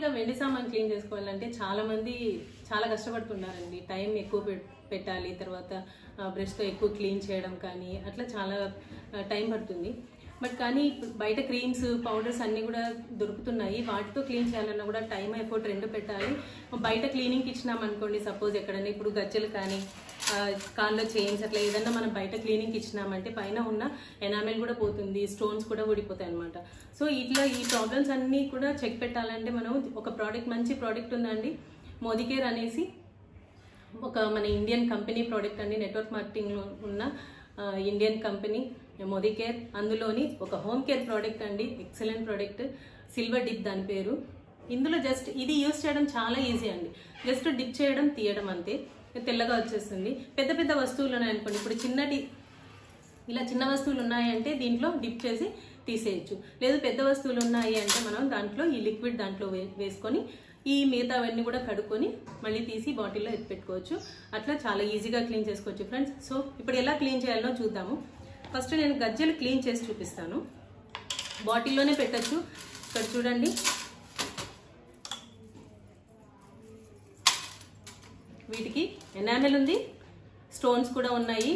గా వెండి సామాన్ క్లీన్ చేసుకోవాలంటే చాలా మంది చాలా కష్టపడుతున్నారండి. టైం ఎక్కువ పెట్టాలి, తర్వాత బ్రష్ తో ఎక్కువ క్లీన్ చేయడం కానీ అట్లా చాలా టైం పడుతుంది. బట్ కానీ బయట క్రీమ్స్ పౌడర్స్ అన్ని కూడా దొరుకుతున్నాయి. వాటితో క్లీన్ చేయాలన్నా కూడా టైం ఎఫర్ట్ రెండు పెట్టాలి. బయట క్లీనింగ్కి ఇచ్చినాం అనుకోండి, సపోజ్ ఎక్కడైనా ఇప్పుడు గజ్జలు కానీ కాళ్ళలో చైన్స్ అట్లా ఏదన్నా మనం బయట క్లీనింగ్కి ఇచ్చినామంటే పైన ఉన్న ఎనామెల్ కూడా పోతుంది, స్టోన్స్ కూడా ఊడిపోతాయి అనమాట. సో ఇట్లా ఈ ప్రాబ్లమ్స్ అన్నీ కూడా చెక్ పెట్టాలంటే మనం ఒక ప్రోడక్ట్, మంచి ప్రోడక్ట్ ఉందండి, మోదీకేర్ అనేసి ఒక మన ఇండియన్ కంపెనీ ప్రోడక్ట్ అండి. నెట్వర్క్ మార్కెటింగ్లో ఉన్న ఇండియన్ కంపెనీ మోదీకేర్. అందులోని ఒక హోమ్ కేర్ ప్రోడక్ట్ అండి, ఎక్సలెంట్ ప్రోడక్ట్, సిల్వర్ డిప్ దాని పేరు. ఇందులో జస్ట్ ఇది యూజ్ చేయడం చాలా ఈజీ అండి. జస్ట్ డిప్ చేయడం, తీయడం అంతే, తెల్లగా వచ్చేస్తుంది. పెద్ద పెద్ద వస్తువులు ఉన్నాయనుకోండి, ఇప్పుడు ఇలా చిన్న వస్తువులు ఉన్నాయంటే దీంట్లో డిప్ చేసి తీసేయచ్చు. లేదు పెద్ద వస్తువులు ఉన్నాయి అంటే మనం దాంట్లో ఈ లిక్విడ్ దాంట్లో వేసుకొని ఈ మిగతావన్నీ కూడా కడుక్కొని మళ్ళీ తీసి బాటిల్లో ఎత్తి పెట్టుకోవచ్చు. అట్లా చాలా ఈజీగా క్లీన్ చేసుకోవచ్చు ఫ్రెండ్స్. సో ఇప్పుడు ఎలా క్లీన్ చేయాలో చూద్దాము. ఫస్ట్ నేను గజ్జలు క్లీన్ చేసి చూపిస్తాను. బాటిల్లోనే పెట్టచ్చు. ఇక్కడ చూడండి, వీటికి ఎనామెల్ ఉంది, స్టోన్స్ కూడా ఉన్నాయి.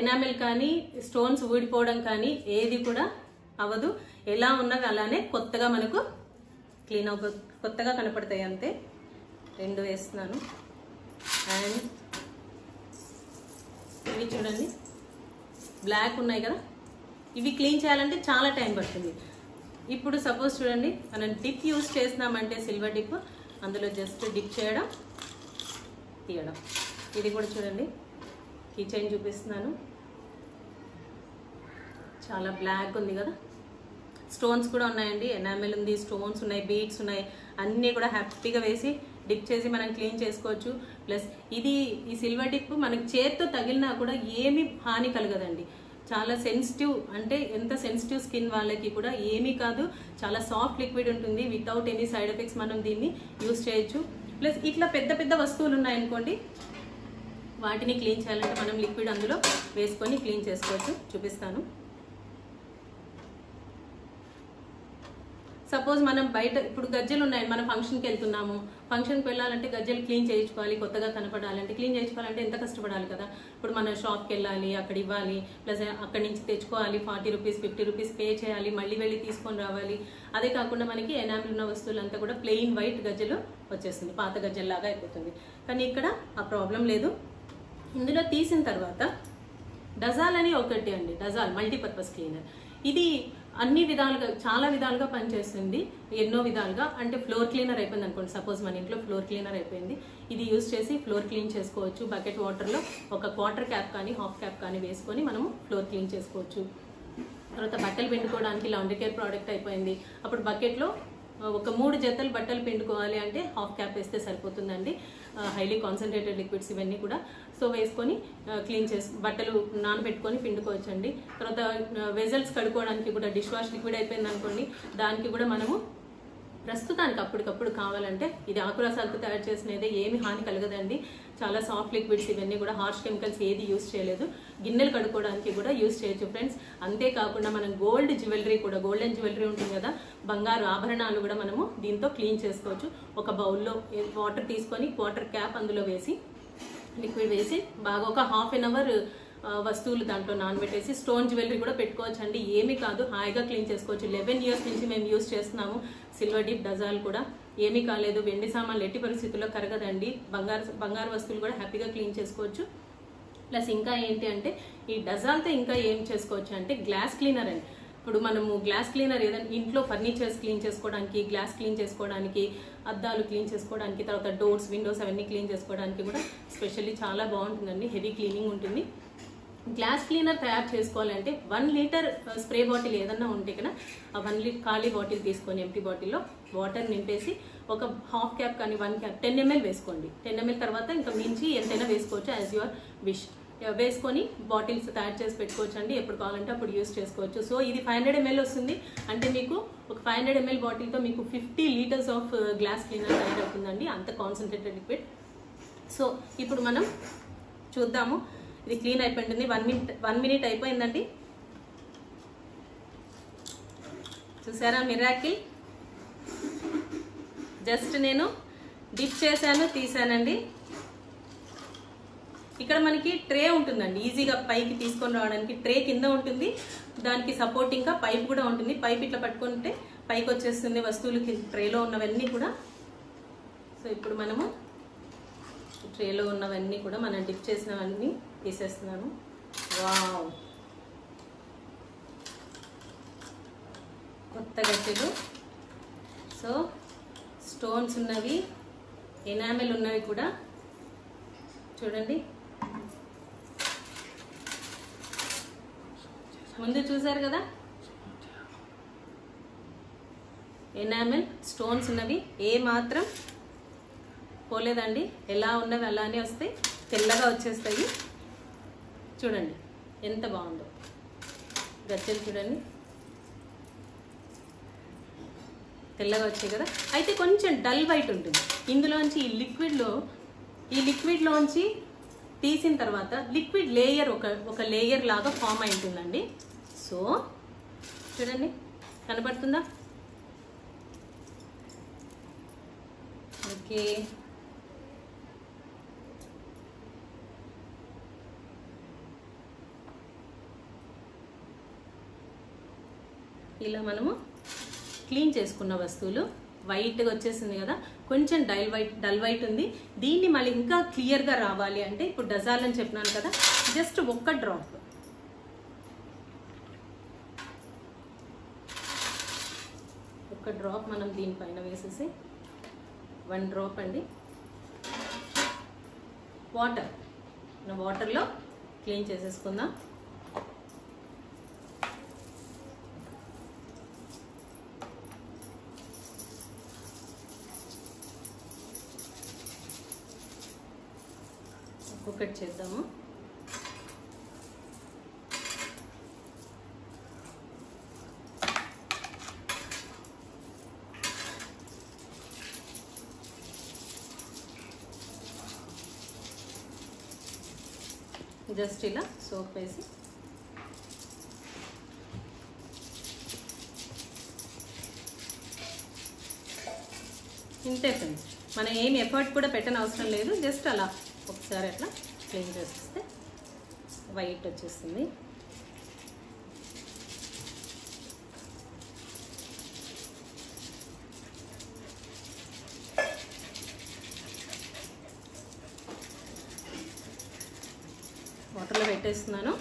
ఎనామెల్ కానీ స్టోన్స్ ఊడిపోవడం కానీ ఏది కూడా అవ్వదు. ఎలా ఉన్నవి అలానే కొత్తగా మనకు క్లీన్ కొత్తగా కనపడతాయి అంతే. రెండు వేస్తున్నాను. అండ్ ఇవి చూడండి బ్లాక్ ఉన్నాయి కదా, ఇవి క్లీన్ చేయాలంటే చాలా టైం పడుతుంది. ఇప్పుడు సపోజ్ చూడండి, మనం డిప్ యూజ్ చేసినామంటే సిల్వర్ డిప్, అందులో జస్ట్ డిప్ చేయడం, తీయడం. ఇది కూడా చూడండి, కీ చైన్ చూపిస్తున్నాను, చాలా బ్లాక్ ఉంది కదా, స్టోన్స్ కూడా ఉన్నాయండి, ఎనామెల్ ఉంది, స్టోన్స్ ఉన్నాయి, బీడ్స్ ఉన్నాయి, అన్నీ కూడా హ్యాపీగా వేసి డిప్ చేసి మనం క్లీన్ చేసుకోవచ్చు. ప్లస్ ఈ సిల్వర్ డిప్ మనకి చేత్తో తగిలినా కూడా ఏమీ హాని కలగదండి. చాలా సెన్సిటివ్, అంటే ఎంత సెన్సిటివ్ స్కిన్ వాళ్ళకి కూడా ఏమీ కాదు. చాలా సాఫ్ట్ లిక్విడ్ ఉంటుంది, వితౌట్ ఎనీ సైడ్ ఎఫెక్ట్స్ మనం దీన్ని యూజ్ చేయొచ్చు. ప్లస్ ఇట్లా పెద్ద పెద్ద వస్తువులు ఉన్నాయనుకోండి, వాటిని క్లీన్ చేయాలంటే మనం లిక్విడ్ అందులో వేసుకొని క్లీన్ చేసుకోవచ్చు. చూపిస్తాను. సపోజ్ మనం బయట ఇప్పుడు గజ్జలు ఉన్నాయి, మనం ఫంక్షన్కి వెళ్తున్నాము, ఫంక్షన్కి వెళ్ళాలంటే గజ్జలు క్లీన్ చేయించుకోవాలి, కొత్తగా కనపడాలంటే క్లీన్ చేయించుకోవాలంటే ఎంత కష్టపడాలి కదా. ఇప్పుడు మనం షాప్కి వెళ్ళాలి, అక్కడ ఇవ్వాలి, ప్లస్ అక్కడి నుంచి తెచ్చుకోవాలి, 40 రూపీస్ 50 రూపీస్ పే చేయాలి, మళ్ళీ వెళ్ళి తీసుకొని రావాలి. అదే కాకుండా మనకి ఎనామిల్ ఉన్న వస్తువులంతా కూడా ప్లెయిన్ వైట్ గజ్జలు వచ్చేస్తుంది, పాత గజ్జల్లాగా అయిపోతుంది. కానీ ఇక్కడ ఆ ప్రాబ్లం లేదు. ఇందులో తీసిన తర్వాత డజాల్ అని ఒకటి అండి, డజాల్ మల్టీపర్పస్ క్లీనర్. ఇది అన్ని విధాలుగా, చాలా విధాలుగా పనిచేస్తుంది, ఎన్నో విధాలుగా. అంటే ఫ్లోర్ క్లీనర్ అయిపోయింది అనుకోండి, సపోజ్ మన ఇంట్లో ఫ్లోర్ క్లీనర్ అయిపోయింది, ఇది యూజ్ చేసి ఫ్లోర్ క్లీన్ చేసుకోవచ్చు. బకెట్ వాటర్లో ఒక క్వార్టర్ క్యాప్ కానీ హాఫ్ క్యాప్ కానీ వేసుకొని మనము ఫ్లోర్ క్లీన్ చేసుకోవచ్చు. తర్వాత బట్టలు పిండుకోవడానికి లాండ్రీ కేర్ ప్రోడక్ట్ అయిపోయింది. అప్పుడు బకెట్లో ఒక 3 జతలు బట్టలు పిండుకోవాలి అంటే హాఫ్ క్యాప్ వేస్తే సరిపోతుందండి. హైలీ కాన్సన్ట్రేటెడ్ లిక్విడ్స్ ఇవన్నీ కూడా సో వేసుకొని క్లీన్ చేసి బట్టలు నానబెట్టుకొని పిండుకోవచ్చు అండి. తర్వాత వెజల్స్ కడుక్కోవడానికి కూడా డిష్ వాష్ లిక్విడ్ అయిపోయింది అనుకోండి, దానికి కూడా మనము ప్రస్తుతానికి అప్పటికప్పుడు కావాలంటే, ఇది ఆకురసాలతో తయారు చేసినదే, ఏమి హాని కలగదండి. చాలా సాఫ్ట్ లిక్విడ్స్, ఇవన్నీ కూడా హార్ష్ కెమికల్స్ ఏది యూజ్ చేయలేదు. గిన్నెలు కడుక్కోవడానికి కూడా యూజ్ చేయొచ్చు ఫ్రెండ్స్. అంతేకాకుండా మనం గోల్డ్ జ్యువెలరీ కూడా, గోల్డెన్ జ్యువెలరీ ఉంటుంది కదా, బంగారు ఆభరణాలు కూడా మనము దీంతో క్లీన్ చేసుకోవచ్చు. ఒక బౌల్లో వాటర్ తీసుకొని క్వార్టర్ క్యాప్ అందులో వేసి లిక్విడ్ వేసి బాగా ఒక హాఫ్ అన్ అవర్ వస్తువులు దాంట్లో నానబెట్టేసి స్టోన్ జ్యువెలరీ కూడా పెట్టుకోవచ్చు అండి. ఏమీ కాదు, హాయిగా క్లీన్ చేసుకోవచ్చు. 11 ఇయర్స్ నుంచి మేము యూజ్ చేస్తున్నాము సిల్వర్ డిప్ డజాల్ కూడా, ఏమీ కాలేదు. వెండి సామాన్లు ఎట్టి పరిస్థితుల్లో కరగదండి. బంగారు వస్తువులు కూడా హ్యాపీగా క్లీన్ చేసుకోవచ్చు. ప్లస్ ఇంకా ఏంటి అంటే, ఈ డజాల్తో ఇంకా ఏం చేసుకోవచ్చు అంటే గ్లాస్ క్లీనర్ అండి. ఇప్పుడు మనము గ్లాస్ క్లీనర్ ఏదైనా ఇంట్లో ఫర్నిచర్స్ క్లీన్ చేసుకోవడానికి, గ్లాస్ క్లీన్ చేసుకోవడానికి, అద్దాలు క్లీన్ చేసుకోవడానికి, తర్వాత డోర్స్, విండోస్ అవన్నీ క్లీన్ చేసుకోవడానికి కూడా స్పెషల్లీ చాలా బాగుంటుందండి. హెవీ క్లీనింగ్ ఉంటుంది. గ్లాస్ క్లీనర్ తయారు చేసుకోవాలంటే 1 లీటర్ స్ప్రే బాటిల్ ఏదన్నా ఉంటే కదా, ఆ 1 లీటర్ ఖాళీ బాటిల్ తీసుకొని ఎంటీ బాటిల్లో వాటర్ నింపేసి ఒక హాఫ్ క్యాప్ కానీ 1 క్యాప్ 10 ml వేసుకోండి. 10 ml తర్వాత ఇంకా మించి ఎంతైనా వేసుకోవచ్చు, యాజ్ యువర్ విష్. వేసుకొని బాటిల్స్ తయారు చేసి పెట్టుకోవచ్చు అండి. ఎప్పుడు కావాలంటే అప్పుడు యూజ్ చేసుకోవచ్చు. సో ఇది 500 ml వస్తుంది అంటే మీకు ఒక 500 ml బాటిల్తో మీకు 50 లీటర్స్ ఆఫ్ గ్లాస్ క్లీనర్ తయారవుతుందండి, అంత కాన్సన్ట్రేటెడ్ లిక్విడ్. సో ఇప్పుడు మనం చూద్దాము. ఇది క్లీన్ అయిపోయింది. 1 మినిట్ అయిపోయిందండి. చూసారా మిరాకిల్? జస్ట్ నేను డిప్ చేశాను, తీసానండి. ఇక్కడ మనకి ట్రే ఉంటుందండి, ఈజీగా పైకి తీసుకొని రావడానికి ట్రే కింద ఉంటుంది, దానికి సపోర్టింగ్ గా పైప్ కూడా ఉంటుంది. పైప్ ఇట్లా పట్టుకుంటే పైకి వచ్చేస్తుంది వస్తువులు ట్రేలో ఉన్నవన్నీ కూడా. సో ఇప్పుడు మనము ట్రేలో ఉన్నవన్నీ కూడా మనం డిప్ చేసినవన్నీ తీసేస్తున్నాను. వావ్, కొత్త గజ్జెలు. సో స్టోన్స్ ఉన్నవి, ఎనామెల్ ఉన్నవి కూడా చూడండి. ముందు చూసారు కదా, ఎనామెల్ స్టోన్స్ ఉన్నవి, ఏ మాత్రం పోలేదండి. ఎలా ఉన్నవి అలానే వస్తాయి, తెల్లగా వచ్చేస్తాయి. చూడండి ఎంత బాగుందో గజ్జెలు, చూడండి తెల్లగా వచ్చాయి కదా. అయితే కొంచెం డల్ వైట్ ఉంటుంది ఇందులోంచి. ఈ లిక్విడ్లోంచి తీసిన తర్వాత లిక్విడ్ లేయర్ ఒక లేయర్ లాగా ఫామ్ అయి ఉంటుందండి. సో చూడండి, కనపడుతుందా? ఓకే, ఇలా మనము క్లీన్ చేసుకున్న వస్తువులు వైట్గా వచ్చేసింది కదా. కొంచెం డల్ వైట్ ఉంది. దీన్ని మళ్ళీ ఇంకా క్లియర్గా రావాలి అంటే ఇప్పుడు డజాల్ అని చెప్పినాను కదా, జస్ట్ ఒక్క డ్రాప్ మనం దీనిపైన వేసేసి 1 డ్రాప్ అండి వాటర్లో క్లీన్ చేసేసుకుందాం. ఒక్కొక్కటి చేద్దాము. జస్ట్ ఇలా సోప్ వేసి ఇంతే ఫ్రెండ్స్, మనం ఏం ఎఫర్ట్ కూడా పెట్టని అవసరం లేదు. జస్ట్ అలా ఒకసారి అట్లా క్లీన్ చేస్తే వైట్ వచ్చేస్తుంది. వాటర్లో పెట్టేస్తున్నాను.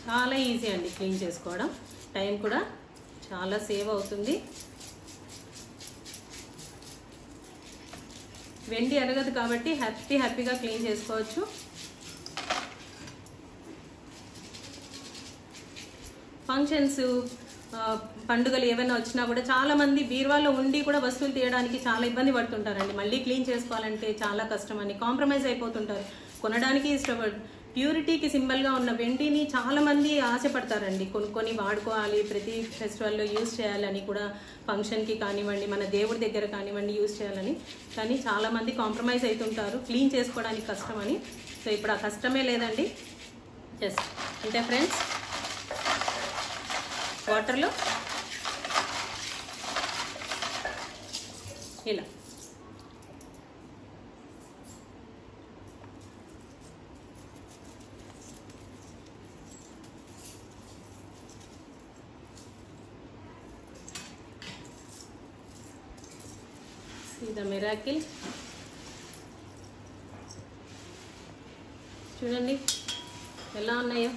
చాలా ఈజీ అండి క్లీన్ చేసుకోవడం, టైం కూడా చాలా సేవ్ అవుతుంది. వెండి అరగదు కాబట్టి హ్యాపీగా క్లీన్ చేసుకోవచ్చు. ఫంక్షన్స్, పండుగలు ఏమైనా వచ్చినా కూడా చాలా మంది బీరువాలో ఉండి కూడా వస్తువులు తీయడానికి చాలా ఇబ్బంది పడుతుంటారండి. మళ్ళీ క్లీన్ చేసుకోవాలంటే చాలా కష్టం అని కాంప్రమైజ్ అయిపోతుంటారు, కొనడానికి ఇష్టపడు. ప్యూరిటీకి సింబల్గా ఉన్న వెండిని చాలా మంది ఆశపడతారండి, కొనుక్కొని వాడుకోవాలి, ప్రతి ఫెస్టివల్లో యూజ్ చేయాలని కూడా, ఫంక్షన్కి కానివ్వండి, మన దేవుడి దగ్గర కానివ్వండి యూజ్ చేయాలని. కానీ చాలామంది కాంప్రమైజ్ అవుతుంటారు క్లీన్ చేసుకోవడానికి కష్టమని. సో ఇప్పుడు ఆ కష్టమే లేదండి. జస్ట్ అంటే ఫ్రెండ్స్, వాటర్లో ఇలా See the miracle. చూడండి ఎలా ఉన్నాయో.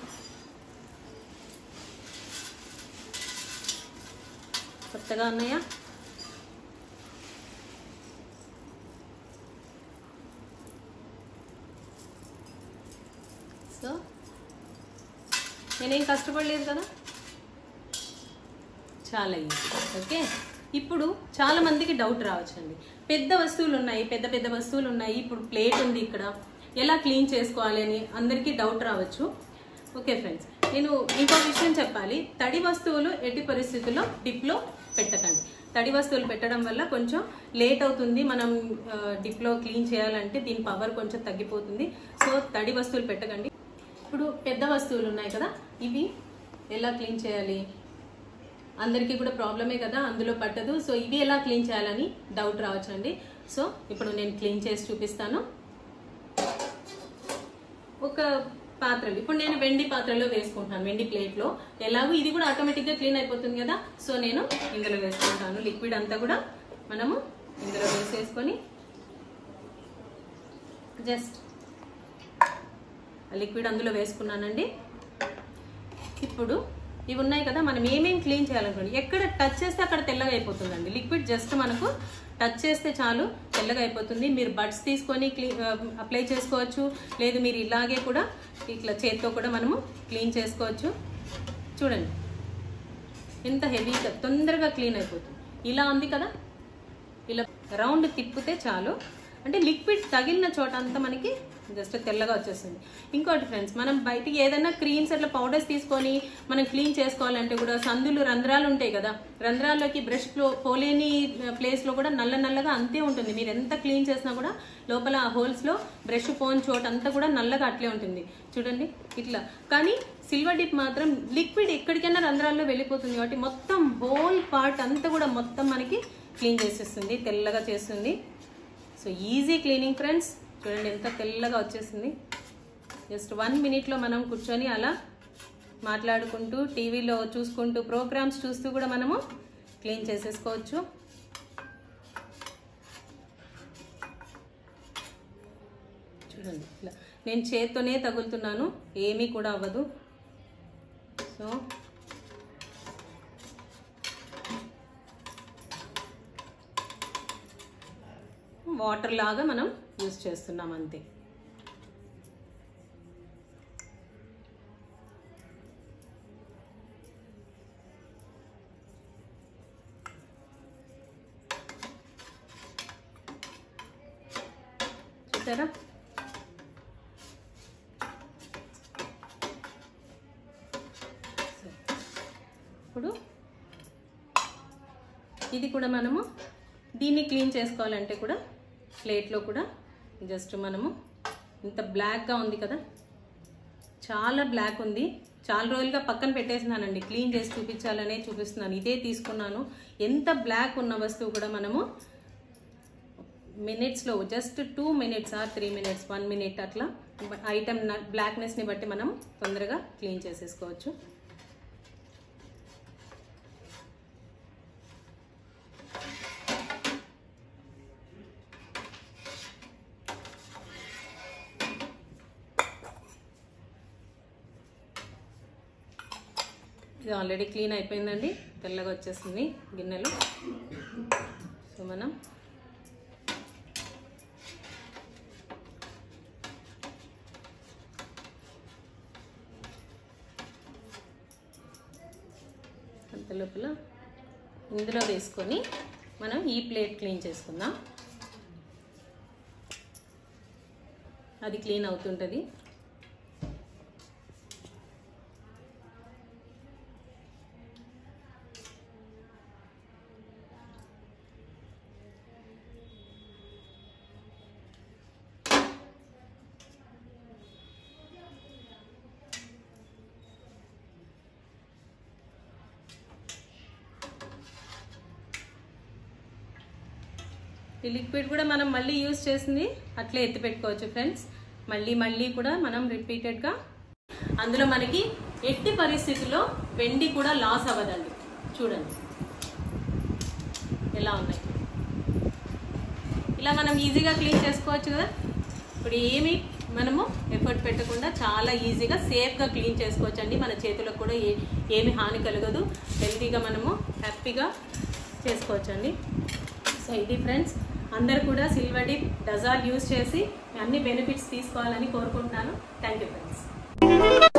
కొత్తగా ఉన్నాయా? సో నేనేం కష్టపడలేదు కదా, చాలా ఈజీ. ఓకే, ఇప్పుడు చాలా మందికి డౌట్ రావచ్చండి, పెద్ద వస్తువులు ఉన్నాయి, పెద్ద వస్తువులు ఉన్నాయి, ఇప్పుడు ప్లేట్ ఉంది, ఇక్కడ ఎలా క్లీన్ చేసుకోవాలి అని అందరికీ డౌట్ రావచ్చు. ఓకే ఫ్రెండ్స్, నేను ఇంకో విషయం చెప్పాలి. తడి వస్తువులు ఎట్టి పరిస్థితుల్లో డిప్లో పెట్టకండి. తడి వస్తువులు పెట్టడం వల్ల కొంచెం లేట్ అవుతుంది. మనం డిప్లో క్లీన్ చేయాలంటే దీని పవర్ కొంచెం తగ్గిపోతుంది. సో తడి వస్తువులు పెట్టకండి. ఇప్పుడు పెద్ద వస్తువులు ఉన్నాయి కదా, ఇవి ఎలా క్లీన్ చేయాలి? అందరికీ కూడా ప్రాబ్లమే కదా, అందులో పట్టదు. సో ఇవి ఎలా క్లీన్ చేయాలని డౌట్ రావచ్చండి. సో ఇప్పుడు నేను క్లీన్ చేసి చూపిస్తాను. ఒక పాత్రలు, ఇప్పుడు నేను వెండి పాత్రలో వేసుకుంటాను, వెండి ప్లేట్లో. ఎలాగో ఇది కూడా ఆటోమేటిక్ గా క్లీన్ అయిపోతుంది కదా, సో నేను ఇందులో వేసుకుంటాను. లిక్విడ్ అంతా కూడా మనము ఇందులో వేసేసుకొని జస్ట్ లిక్విడ్ అందులో వేసుకున్నానండి. ఇప్పుడు ఇవి ఉన్నాయి కదా, మనం ఏమేమి క్లీన్ చేయాలనుకోండి, ఎక్కడ టచ్ చేస్తే అక్కడ తెల్లగా అయిపోతుందండి. లిక్విడ్ జస్ట్ మనకు టచ్ చేస్తే చాలు తెల్లగా అయిపోతుంది. మీరు బడ్స్ తీసుకొని అప్లై చేసుకోవచ్చు, లేదు మీరు ఇలాగే కూడా ఇట్లా చేత్తో కూడా మనము క్లీన్ చేసుకోవచ్చు. చూడండి ఎంత హెవీగా తొందరగా క్లీన్ అయిపోతుంది. ఇలా ఉంది కదా, ఇలా రౌండ్ తిప్పితే చాలు, అంటే లిక్విడ్ తగిలిన చోట అంతా మనకి జస్ట్ తెల్లగా వచ్చేస్తుంది. ఇంకోటి ఫ్రెండ్స్, మనం బయటికి ఏదైనా క్రీమ్స్ అట్లా పౌడర్స్ తీసుకొని మనం క్లీన్ చేసుకోవాలంటే కూడా సందులు రంధ్రాలు ఉంటాయి కదా, రంధ్రాల్లోకి బ్రష్ పోలేని ప్లేస్లో కూడా నల్లగా అంతే ఉంటుంది. మీరు ఎంత క్లీన్ చేసినా కూడా లోపల ఆ హోల్స్లో బ్రష్ పోని చోట అంతా కూడా నల్లగా అట్లే ఉంటుంది. చూడండి ఇట్లా. కానీ సిల్వర్ డిప్ మాత్రం లిక్విడ్ ఎక్కడికైనా రంధ్రాల్లో వెళ్ళిపోతుంది కాబట్టి మొత్తం హోల్ పార్ట్ అంతా కూడా మొత్తం మనకి క్లీన్ చేసేస్తుంది, తెల్లగా చేస్తుంది. So easy cleaning friends. చూడండి ఎంత తెల్లగా వచ్చేసింది. జస్ట్ 1 minute మనం కూర్చొని అలా మాట్లాడుకుంటూ టీవీలో చూసుకుంటూ ప్రోగ్రామ్స్ చూస్తూ కూడా మనము క్లీన్ చేసేసుకోవచ్చు. చూడండి ఇలా నేను చేత్తోనే తగులుతున్నాను, ఏమీ కూడా అవ్వదు. సో వాటర్ లాగా మనం యూజ్ చేస్తున్నాం అంతే. చూసారా? ఇప్పుడు ఇది కూడా మనము దీన్ని క్లీన్ చేసుకోవాలంటే కూడా ప్లేట్లో కూడా జస్ట్ మనము ఇంత బ్లాక్గా ఉంది కదా, చాలా బ్లాక్ ఉంది. చాలా రోజులుగా పక్కన పెట్టేసినానండి, క్లీన్ చేసి చూపించాలనే చూపిస్తున్నాను. ఇదే తీసుకున్నాను. ఎంత బ్లాక్ ఉన్న వస్తువు కూడా మనము మినిట్స్లో just 2 minutes or 3 minutes 1 minute అట్లా ఐటమ్ బ్లాక్నెస్ని బట్టి మనం తొందరగా క్లీన్ చేసేసుకోవచ్చు. ఇది ఆల్రెడీ క్లీన్ అయిపోయిందండి, తెల్లగా వచ్చేసింది గిన్నెలు. సో మనం అంత లోపల ఇందులో వేసుకొని మనం ఈ ప్లేట్ క్లీన్ చేసుకుందాం. అది క్లీన్ అవుతుంటుంది. ఈ లిక్విడ్ కూడా మనం మళ్ళీ యూజ్ చేసింది అట్లే ఎత్తి పెట్టుకోవచ్చు ఫ్రెండ్స్. మళ్ళీ కూడా మనం రిపీటెడ్గా అందులో మనకి ఎట్టి పరిస్థితుల్లో వెండి కూడా లాస్ అవ్వదండి. చూడండి ఎలా ఉన్నాయి. ఇలా మనం ఈజీగా క్లీన్ చేసుకోవచ్చు కదా. ఇప్పుడు ఏమి మనము ఎఫర్ట్ పెట్టకుండా చాలా ఈజీగా సేఫ్గా క్లీన్ చేసుకోవచ్చు అండి. మన చేతులకు కూడా ఏమి హాని కలగదు. హెల్తీగా మనము హ్యాపీగా చేసుకోవచ్చు అండి. సో ఇది ఫ్రెండ్స్, అందరు కూడా సిల్వర్ డిప్ డజాల్ యూజ్ చేసి అన్ని బెనిఫిట్స్ తీసుకోవాలని కోరుకుంటున్నాను. Thank you friends.